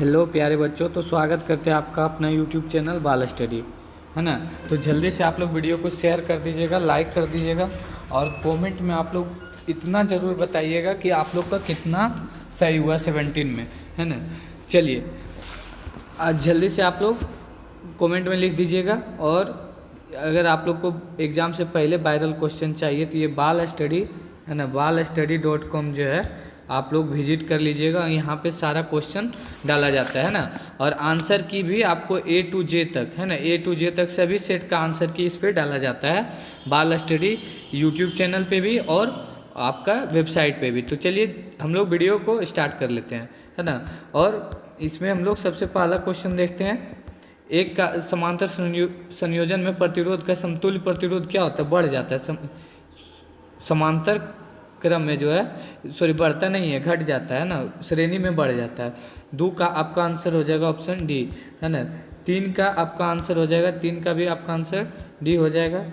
Hello प्यारे बच्चों, तो स्वागत करते हैं आपका अपना यूट्यूब चैनल बाल स्टडी, है ना। तो जल्दी से आप लोग वीडियो को शेयर कर दीजिएगा, लाइक कर दीजिएगा और कमेंट में आप लोग इतना ज़रूर बताइएगा कि आप लोग का कितना सही हुआ 17 में, है ना। चलिए आज जल्दी से आप लोग कमेंट में लिख दीजिएगा। और अगर आप लोग को एग्ज़ाम से पहले वायरल क्वेश्चन चाहिए तो ये बाल स्टडी, है ना, balstudy.com जो है आप लोग विजिट कर लीजिएगा। यहाँ पे सारा क्वेश्चन डाला जाता है ना, और आंसर की भी आपको A to J तक, है ना, A to J तक सभी सेट का आंसर की इस पर डाला जाता है बाल स्टडी यूट्यूब चैनल पे भी और आपका वेबसाइट पे भी। तो चलिए हम लोग वीडियो को स्टार्ट कर लेते हैं, है ना। और इसमें हम लोग सबसे पहला क्वेश्चन देखते हैं। एक का समांतर संयोजन में प्रतिरोध का समतुल्य प्रतिरोध क्या होता है? बढ़ जाता है। समांतर क्रम में जो है सॉरी बढ़ता नहीं है, घट जाता है ना, श्रेणी में बढ़ जाता है। 2 का आपका आंसर हो जाएगा ऑप्शन डी, है ना। 3 का आपका आंसर हो जाएगा, 3 का भी आपका आंसर डी हो जाएगा।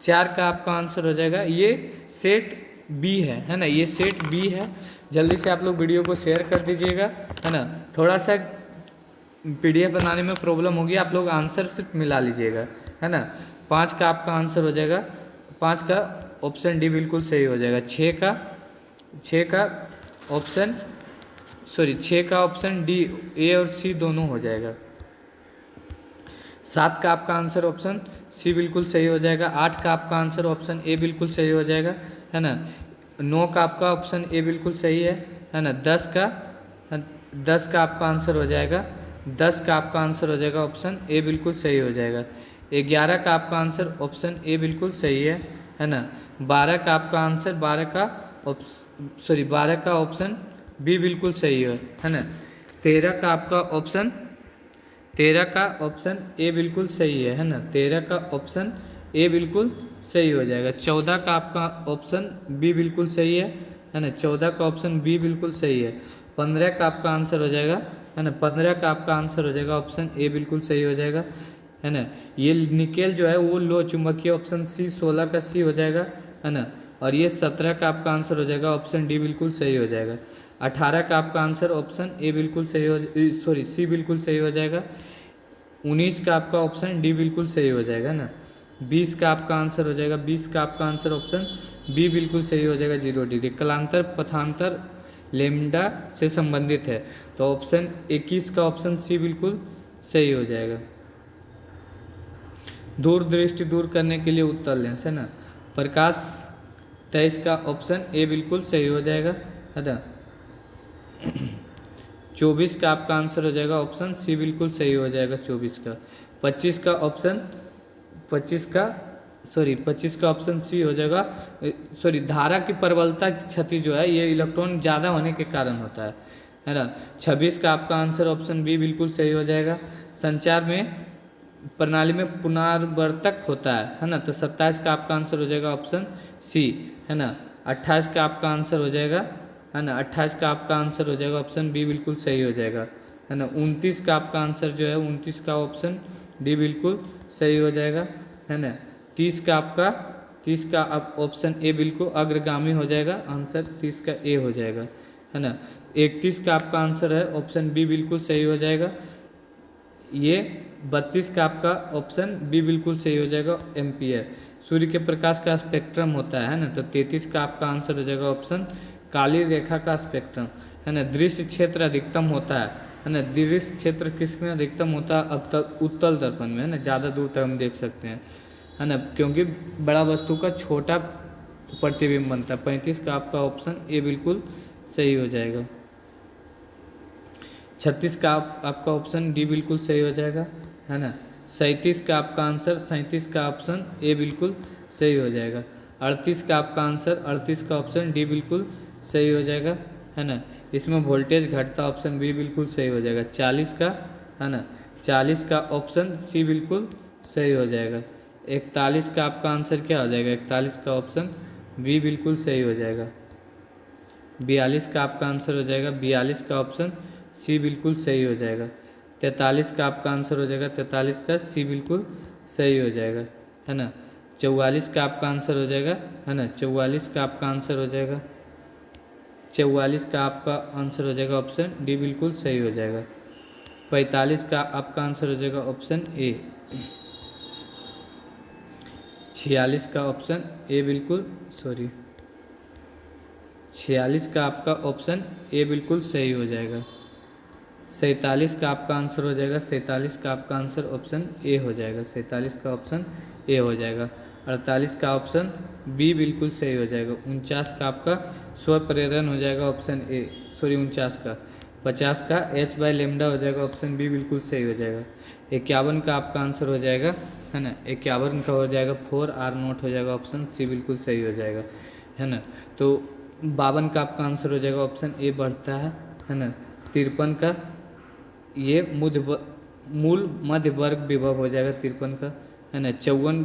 4 का आपका आंसर हो जाएगा, ये सेट बी है ना, ये सेट बी है। जल्दी से आप लोग वीडियो को शेयर कर दीजिएगा, है ना। थोड़ा सा PDF बनाने में प्रॉब्लम होगी, आप लोग आंसर सिर्फ मिला लीजिएगा, है ना। 5 का आपका आंसर हो जाएगा, 5 का ऑप्शन डी बिल्कुल सही हो जाएगा। 6 का ऑप्शन सॉरी 6 का ऑप्शन डी, ए और सी दोनों हो जाएगा। 7 का आपका आंसर ऑप्शन सी बिल्कुल सही हो जाएगा। 8 का आपका आंसर ऑप्शन ए बिल्कुल सही हो जाएगा, है ना। 9 का आपका ऑप्शन ए बिल्कुल सही है ना। 10 का आपका आंसर हो जाएगा, 10 का आपका आंसर हो जाएगा ऑप्शन ए बिल्कुल सही हो जाएगा। 11 का आपका आंसर ऑप्शन ए बिल्कुल सही है ना। 12 का आपका आंसर 12 का ऑप्शन बी बिल्कुल सही है ना। 13 का आपका ऑप्शन ए बिल्कुल सही है ना। 13 का ऑप्शन ए बिल्कुल सही हो जाएगा। 14 का आपका ऑप्शन बी बिल्कुल सही है ना। 14 का ऑप्शन बी बिल्कुल सही है। 15 का आपका आंसर हो जाएगा, है ना। 15 का आपका आंसर हो जाएगा ऑप्शन ए बिल्कुल सही हो जाएगा, है ना। ये निकेल जो है वो लो चुंबकीय ऑप्शन सी, 16 का सी हो जाएगा, है ना। और ये 17 का आपका आंसर हो जाएगा ऑप्शन डी बिल्कुल सही हो जाएगा। 18 का आपका आंसर ऑप्शन ए बिल्कुल सही हो सी बिल्कुल सही हो जाएगा। 19 का आपका ऑप्शन डी बिल्कुल सही हो जाएगा ना। 20 का आपका आंसर हो जाएगा, 20 का आपका आंसर ऑप्शन बी बिल्कुल सही हो जाएगा, 0 डिग्री। कलांतर पथांतर लेमडा से संबंधित है, तो ऑप्शन 21 का ऑप्शन सी बिल्कुल सही हो जाएगा। दूर दृष्टि दूर करने के लिए उत्तल लेंस, है ना। प्रकाश 23 का ऑप्शन ए बिल्कुल सही हो जाएगा, है ना। 24 का आपका आंसर हो जाएगा ऑप्शन सी बिल्कुल सही हो जाएगा 24 का। 25 का ऑप्शन 25 का ऑप्शन सी हो जाएगा। धारा की प्रबलता क्षति जो है ये इलेक्ट्रॉन ज़्यादा होने के कारण होता है ना। 26 का आपका आंसर ऑप्शन बी बिल्कुल सही हो जाएगा। संचार में प्रणाली में पुनरावर्तक होता है ना, तो 27 का आपका आंसर हो जाएगा ऑप्शन सी, है ना। 28 का आपका आंसर हो जाएगा, है ना। 28 का आपका आंसर हो जाएगा ऑप्शन बी बिल्कुल सही हो जाएगा, है ना। 29 का आपका आंसर जो है 29 का ऑप्शन डी बिल्कुल सही हो जाएगा, है ना। 30 का आप ऑप्शन ए बिल्कुल अग्रगामी हो जाएगा, आंसर 30 का ए हो जाएगा, है ना। 31 का आपका आंसर है ऑप्शन बी बिल्कुल सही हो जाएगा। ये 32 का आपका ऑप्शन बी बिल्कुल सही हो जाएगा, एम्पियर। सूर्य के प्रकाश का स्पेक्ट्रम होता है ना, तो 33 का आपका आंसर हो जाएगा ऑप्शन काली रेखा का स्पेक्ट्रम, है ना। दृश्य क्षेत्र अधिकतम होता है ना। दृश्य क्षेत्र किसमें अधिकतम होता है? अब तक उत्तल दर्पण में, है ना, ज़्यादा दूर तक हम देख सकते हैं, है ना, क्योंकि बड़ा वस्तु का छोटा प्रतिबिंब बनता है। 35 का आपका ऑप्शन ए बिल्कुल सही हो जाएगा। 36 का आपका ऑप्शन डी बिल्कुल सही हो जाएगा, है ना। 37 का आपका आंसर 37 का ऑप्शन ए बिल्कुल सही हो जाएगा। 38 का आपका आंसर 38 का ऑप्शन डी बिल्कुल सही हो जाएगा, है ना। इसमें वोल्टेज घटता ऑप्शन बी बिल्कुल सही हो जाएगा। 40 का, है ना, 40 का ऑप्शन सी बिल्कुल सही हो जाएगा। 41 का आपका आंसर क्या हो जाएगा? 41 का ऑप्शन बी बिल्कुल सही हो जाएगा। 42 का आपका आंसर हो जाएगा, 42 का ऑप्शन सी बिल्कुल सही हो जाएगा। 43 का आपका आंसर हो जाएगा, 43 का सी बिल्कुल सही हो जाएगा, है ना। 44 का आपका आंसर हो जाएगा, है ना। 44 का आपका आंसर हो जाएगा, 44 का आपका आंसर हो जाएगा ऑप्शन डी बिल्कुल सही हो जाएगा। 45 का आपका आंसर हो जाएगा ऑप्शन ए। 46 का ऑप्शन ए बिल्कुल, सॉरी 46 का आपका ऑप्शन ए बिल्कुल सही हो जाएगा। 47 का आपका आंसर हो जाएगा, 47 का आपका आंसर ऑप्शन ए हो जाएगा, 47 का ऑप्शन ए हो जाएगा। 48 का ऑप्शन बी बिल्कुल सही हो जाएगा। 49 का आपका स्व प्रेरण हो जाएगा ऑप्शन ए, सॉरी 49 का। 50 का एच बाय लेमडा हो जाएगा ऑप्शन बी बिल्कुल सही हो जाएगा। 51 का आपका आंसर हो जाएगा, है ना, 51 का हो जाएगा 4r0 हो जाएगा ऑप्शन सी बिल्कुल सही हो जाएगा, है ना। तो 52 का आपका आंसर हो जाएगा ऑप्शन ए बढ़ता है ना। 53 का ये मूल मध्य वर्ग विभव हो जाएगा 53 का, है ना। 54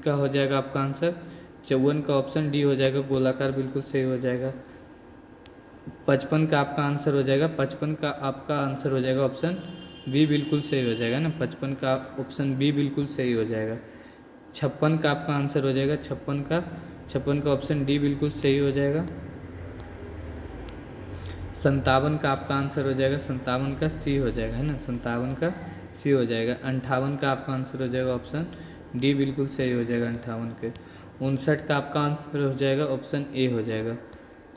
का हो जाएगा आपका आंसर, 54 का ऑप्शन डी हो जाएगा गोलाकार बिल्कुल सही हो जाएगा। 55 का आपका आंसर हो जाएगा, 55 का आपका आंसर हो जाएगा ऑप्शन बी बिल्कुल सही हो जाएगा ना, 55 का ऑप्शन बी बिल्कुल सही हो जाएगा। 56 का आपका आंसर हो जाएगा, 56 का ऑप्शन डी बिल्कुल सही हो जाएगा। 57 का आपका आंसर हो जाएगा, 57 का सी हो जाएगा, है ना, 57 का सी हो जाएगा। 58 का आपका आंसर हो जाएगा ऑप्शन डी बिल्कुल सही हो जाएगा 58 के। 59 का आपका आंसर हो जाएगा ऑप्शन ए हो जाएगा।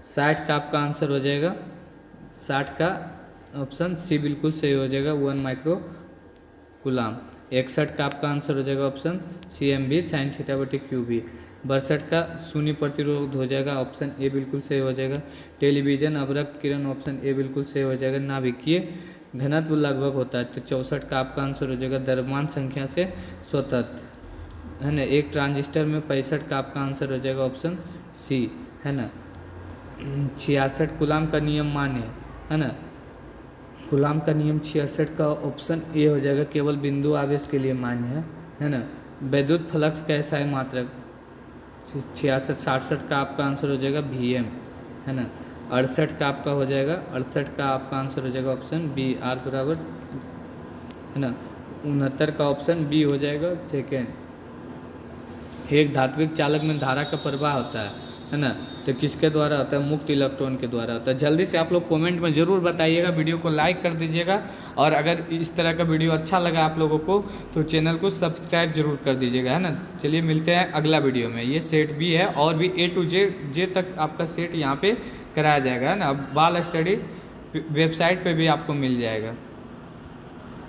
60 का आपका आंसर हो जाएगा, 60 का ऑप्शन सी बिल्कुल सही हो जाएगा 1 माइक्रो कूलाम। 61 का आपका आंसर हो जाएगा option C m b sine theta बटे क्यू बी। 62 का शून्य प्रतिरोध हो जाएगा ऑप्शन ए बिल्कुल सही हो जाएगा। टेलीविजन अवरक्त किरण ऑप्शन ए बिल्कुल सही हो जाएगा। नाभिकीय घनत्व लगभग होता है, तो 64 का आपका आंसर हो जाएगा द्रव्यमान संख्या से स्वतंत्र, है ना। एक ट्रांजिस्टर में 65 का आपका आंसर हो जाएगा ऑप्शन सी, है ना। 66 कूलाम का नियम मान्य है ना, कूलाम का नियम 66 का ऑप्शन ए हो जाएगा, केवल बिंदु आवेश के लिए मान्य है ना। विद्युत फ्लक्स कैसा है मात्रक, 66 67 का आपका आंसर हो जाएगा वी एम, है ना। 68 का आपका हो जाएगा, 68 का आपका आंसर हो जाएगा ऑप्शन बी आर बराबर, है ना। 69 का ऑप्शन बी हो जाएगा सेकेंड। एक धात्विक चालक में धारा का प्रवाह होता है ना, तो किसके द्वारा होता है, मुक्त इलेक्ट्रॉन के द्वारा होता है। जल्दी से आप लोग कमेंट में ज़रूर बताइएगा, वीडियो को लाइक कर दीजिएगा, और अगर इस तरह का वीडियो अच्छा लगा आप लोगों को तो चैनल को सब्सक्राइब जरूर कर दीजिएगा, है ना। चलिए मिलते हैं अगला वीडियो में। ये सेट भी है और भी ए टू जे तक आपका सेट यहाँ पे कराया जाएगा, है ना। बाल स्टडी वेबसाइट पर भी आपको मिल जाएगा।